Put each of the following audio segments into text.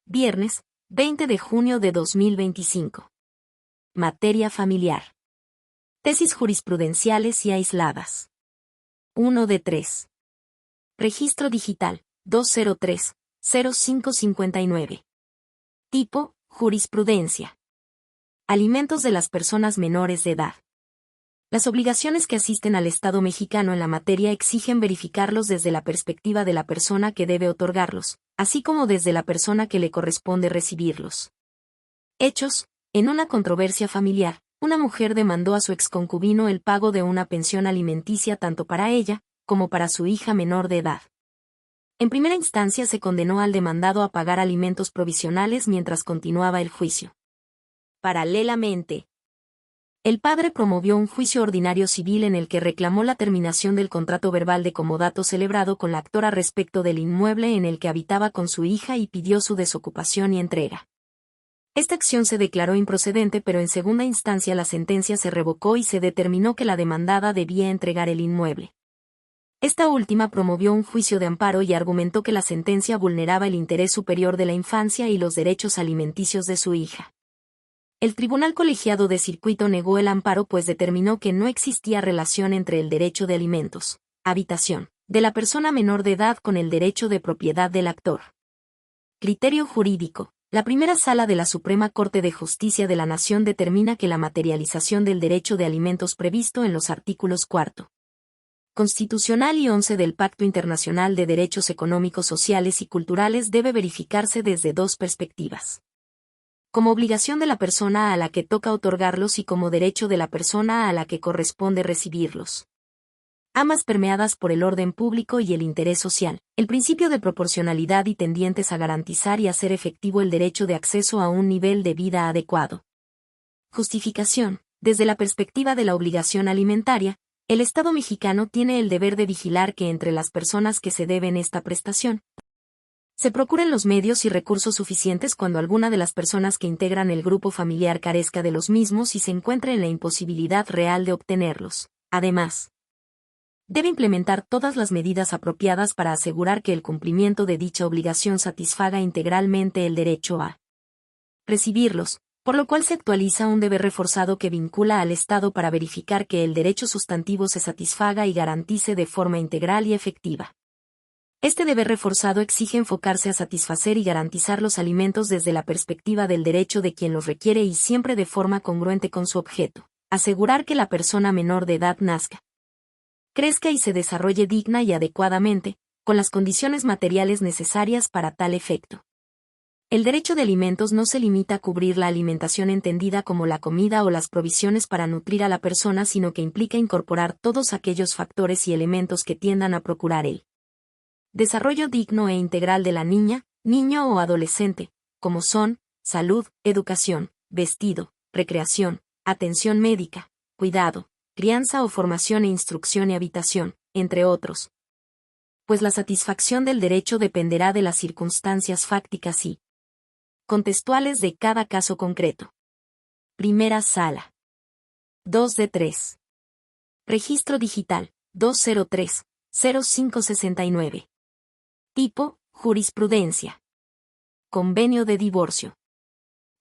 Viernes, 20 de junio de 2025. Materia familiar. Tesis jurisprudenciales y aisladas. 1 de 3. Registro digital, 203-0559. Tipo, jurisprudencia. Alimentos de las personas menores de edad. Las obligaciones que asisten al Estado mexicano en la materia exigen verificarlos desde la perspectiva de la persona que debe otorgarlos, así como desde la persona que le corresponde recibirlos. Hechos: en una controversia familiar, una mujer demandó a su exconcubino el pago de una pensión alimenticia tanto para ella, como para su hija menor de edad. En primera instancia se condenó al demandado a pagar alimentos provisionales mientras continuaba el juicio. Paralelamente, el padre promovió un juicio ordinario civil en el que reclamó la terminación del contrato verbal de comodato celebrado con la actora respecto del inmueble en el que habitaba con su hija y pidió su desocupación y entrega. Esta acción se declaró improcedente, pero en segunda instancia la sentencia se revocó y se determinó que la demandada debía entregar el inmueble. Esta última promovió un juicio de amparo y argumentó que la sentencia vulneraba el interés superior de la infancia y los derechos alimenticios de su hija. El Tribunal Colegiado de Circuito negó el amparo, pues determinó que no existía relación entre el derecho de alimentos, habitación, de la persona menor de edad con el derecho de propiedad del actor. Criterio jurídico. La primera sala de la Suprema Corte de Justicia de la Nación determina que la materialización del derecho de alimentos previsto en los artículos 4. Constitucional y 11 del Pacto Internacional de Derechos Económicos, Sociales y Culturales debe verificarse desde dos perspectivas: como obligación de la persona a la que toca otorgarlos y como derecho de la persona a la que corresponde recibirlos. Ambas permeadas por el orden público y el interés social, el principio de proporcionalidad y tendientes a garantizar y hacer efectivo el derecho de acceso a un nivel de vida adecuado. Justificación. Desde la perspectiva de la obligación alimentaria, el Estado mexicano tiene el deber de vigilar que entre las personas que se deben esta prestación se procuren los medios y recursos suficientes cuando alguna de las personas que integran el grupo familiar carezca de los mismos y se encuentre en la imposibilidad real de obtenerlos. Además, debe implementar todas las medidas apropiadas para asegurar que el cumplimiento de dicha obligación satisfaga integralmente el derecho a recibirlos, por lo cual se actualiza un deber reforzado que vincula al Estado para verificar que el derecho sustantivo se satisfaga y garantice de forma integral y efectiva. Este deber reforzado exige enfocarse a satisfacer y garantizar los alimentos desde la perspectiva del derecho de quien los requiere y siempre de forma congruente con su objeto: asegurar que la persona menor de edad nazca, crezca y se desarrolle digna y adecuadamente, con las condiciones materiales necesarias para tal efecto. El derecho de alimentos no se limita a cubrir la alimentación entendida como la comida o las provisiones para nutrir a la persona, sino que implica incorporar todos aquellos factores y elementos que tiendan a procurar el desarrollo digno e integral de la niña, niño o adolescente, como son salud, educación, vestido, recreación, atención médica, cuidado, crianza o formación e instrucción y habitación, entre otros. Pues la satisfacción del derecho dependerá de las circunstancias fácticas y contextuales de cada caso concreto. Primera sala. 2 de 3. Registro digital, 203-0569. Tipo, jurisprudencia. Convenio de divorcio.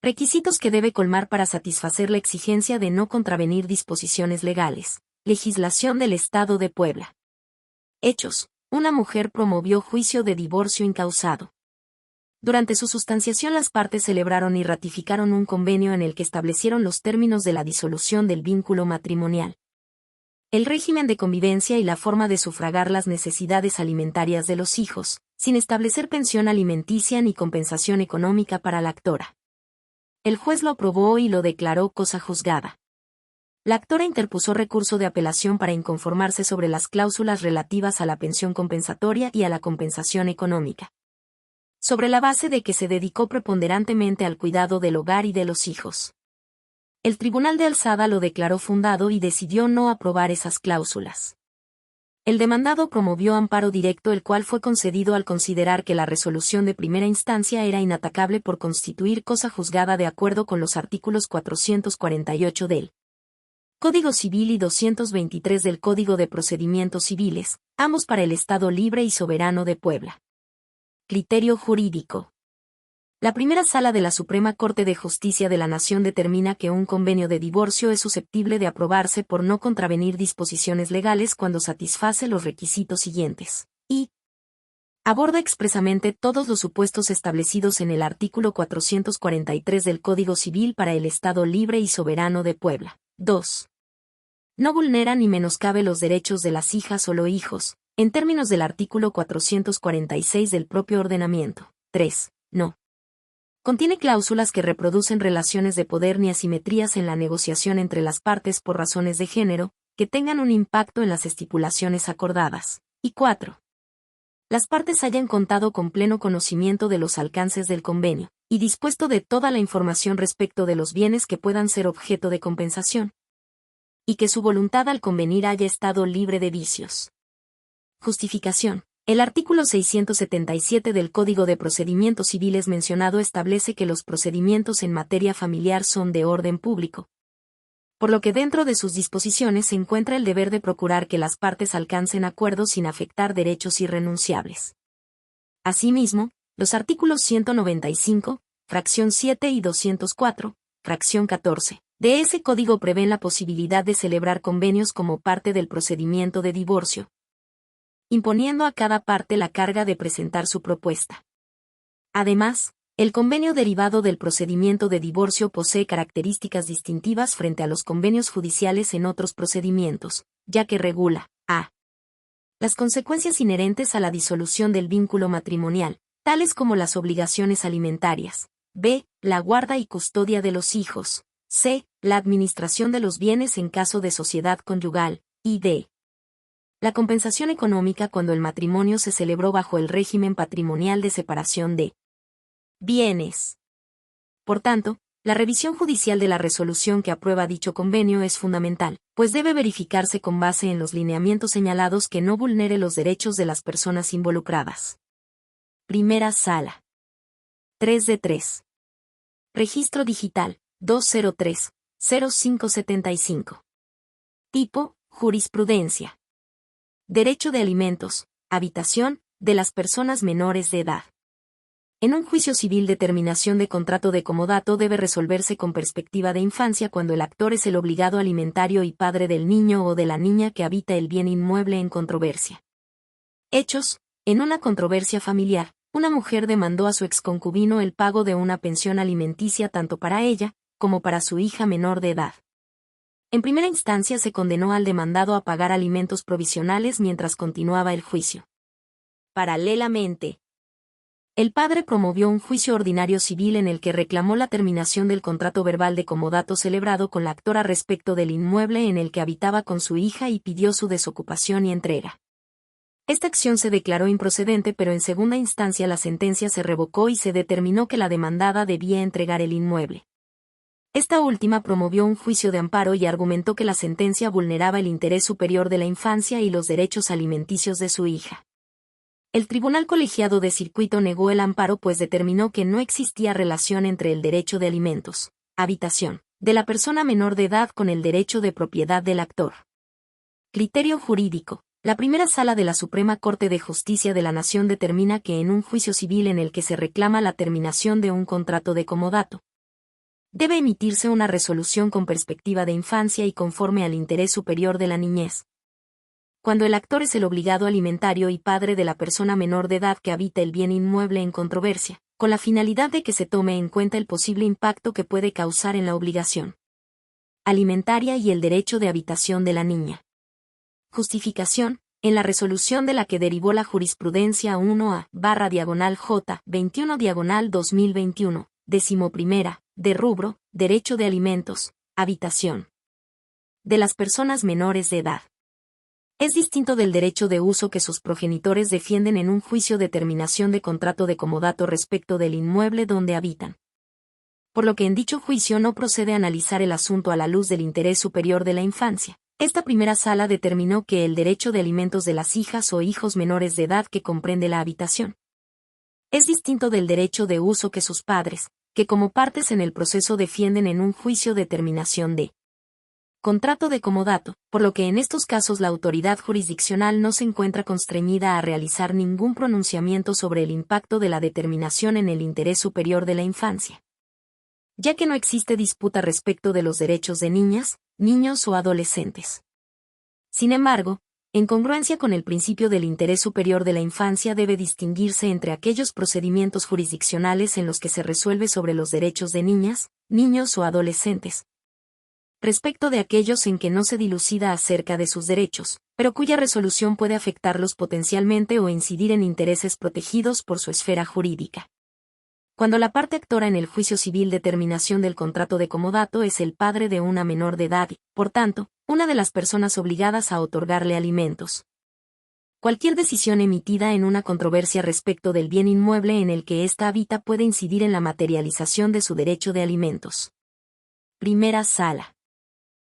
Requisitos que debe colmar para satisfacer la exigencia de no contravenir disposiciones legales. Legislación del Estado de Puebla. Hechos: una mujer promovió juicio de divorcio incausado. Durante su sustanciación las partes celebraron y ratificaron un convenio en el que establecieron los términos de la disolución del vínculo matrimonial, el régimen de convivencia y la forma de sufragar las necesidades alimentarias de los hijos, sin establecer pensión alimenticia ni compensación económica para la actora. El juez lo aprobó y lo declaró cosa juzgada. La actora interpuso recurso de apelación para inconformarse sobre las cláusulas relativas a la pensión compensatoria y a la compensación económica, sobre la base de que se dedicó preponderantemente al cuidado del hogar y de los hijos. El Tribunal de Alzada lo declaró fundado y decidió no aprobar esas cláusulas. El demandado promovió amparo directo, el cual fue concedido al considerar que la resolución de primera instancia era inatacable por constituir cosa juzgada de acuerdo con los artículos 448 del Código Civil y 223 del Código de Procedimientos Civiles, ambos para el Estado Libre y Soberano de Puebla. Criterio jurídico. La primera sala de la Suprema Corte de Justicia de la Nación determina que un convenio de divorcio es susceptible de aprobarse por no contravenir disposiciones legales cuando satisface los requisitos siguientes. Y aborda expresamente todos los supuestos establecidos en el artículo 443 del Código Civil para el Estado Libre y Soberano de Puebla. 2. No vulnera ni menoscabe los derechos de las hijas o los hijos, en términos del artículo 446 del propio ordenamiento. 3. No contiene cláusulas que reproducen relaciones de poder ni asimetrías en la negociación entre las partes por razones de género, que tengan un impacto en las estipulaciones acordadas. Y 4. Las partes hayan contado con pleno conocimiento de los alcances del convenio, y dispuesto de toda la información respecto de los bienes que puedan ser objeto de compensación, y que su voluntad al convenir haya estado libre de vicios. Justificación. El artículo 677 del Código de Procedimientos Civiles mencionado establece que los procedimientos en materia familiar son de orden público, por lo que dentro de sus disposiciones se encuentra el deber de procurar que las partes alcancen acuerdos sin afectar derechos irrenunciables. Asimismo, los artículos 195, fracción 7 y 204, fracción 14, de ese código prevén la posibilidad de celebrar convenios como parte del procedimiento de divorcio, imponiendo a cada parte la carga de presentar su propuesta. Además, el convenio derivado del procedimiento de divorcio posee características distintivas frente a los convenios judiciales en otros procedimientos, ya que regula a. Las consecuencias inherentes a la disolución del vínculo matrimonial, tales como las obligaciones alimentarias, b. La guarda y custodia de los hijos, c. La administración de los bienes en caso de sociedad conyugal, y d. La compensación económica cuando el matrimonio se celebró bajo el régimen patrimonial de separación de bienes. Por tanto, la revisión judicial de la resolución que aprueba dicho convenio es fundamental, pues debe verificarse con base en los lineamientos señalados que no vulnere los derechos de las personas involucradas. Primera Sala. 3 de 3. Registro Digital, 203-0575. Tipo, jurisprudencia. Derecho de alimentos, habitación, de las personas menores de edad. En un juicio civil, determinación de contrato de comodato debe resolverse con perspectiva de infancia cuando el actor es el obligado alimentario y padre del niño o de la niña que habita el bien inmueble en controversia. Hechos: en una controversia familiar, una mujer demandó a su exconcubino el pago de una pensión alimenticia tanto para ella, como para su hija menor de edad. En primera instancia se condenó al demandado a pagar alimentos provisionales mientras continuaba el juicio. Paralelamente, el padre promovió un juicio ordinario civil en el que reclamó la terminación del contrato verbal de comodato celebrado con la actora respecto del inmueble en el que habitaba con su hija y pidió su desocupación y entrega. Esta acción se declaró improcedente, pero en segunda instancia la sentencia se revocó y se determinó que la demandada debía entregar el inmueble. Esta última promovió un juicio de amparo y argumentó que la sentencia vulneraba el interés superior de la infancia y los derechos alimenticios de su hija. El Tribunal Colegiado de Circuito negó el amparo, pues determinó que no existía relación entre el derecho de alimentos, habitación, de la persona menor de edad con el derecho de propiedad del actor. Criterio jurídico. La primera sala de la Suprema Corte de Justicia de la Nación determina que en un juicio civil en el que se reclama la terminación de un contrato de comodato, debe emitirse una resolución con perspectiva de infancia y conforme al interés superior de la niñez. Cuando el actor es el obligado alimentario y padre de la persona menor de edad que habita el bien inmueble en controversia, con la finalidad de que se tome en cuenta el posible impacto que puede causar en la obligación alimentaria y el derecho de habitación de la niña. Justificación. En la resolución de la que derivó la jurisprudencia 1A/J 21/2021, 11ª, de rubro, derecho de alimentos, habitación de las personas menores de edad. Es distinto del derecho de uso que sus progenitores defienden en un juicio de terminación de contrato de comodato respecto del inmueble donde habitan. Por lo que en dicho juicio no procede analizar el asunto a la luz del interés superior de la infancia. Esta primera sala determinó que el derecho de alimentos de las hijas o hijos menores de edad que comprende la habitación es distinto del derecho de uso que sus padres, que como partes en el proceso defienden en un juicio de terminación de contrato de comodato, por lo que en estos casos la autoridad jurisdiccional no se encuentra constreñida a realizar ningún pronunciamiento sobre el impacto de la determinación en el interés superior de la infancia, ya que no existe disputa respecto de los derechos de niñas, niños o adolescentes. Sin embargo, en congruencia con el principio del interés superior de la infancia debe distinguirse entre aquellos procedimientos jurisdiccionales en los que se resuelve sobre los derechos de niñas, niños o adolescentes, respecto de aquellos en que no se dilucida acerca de sus derechos, pero cuya resolución puede afectarlos potencialmente o incidir en intereses protegidos por su esfera jurídica. Cuando la parte actora en el juicio civil de terminación del contrato de comodato es el padre de una menor de edad y, por tanto, una de las personas obligadas a otorgarle alimentos. Cualquier decisión emitida en una controversia respecto del bien inmueble en el que ésta habita puede incidir en la materialización de su derecho de alimentos. Primera Sala.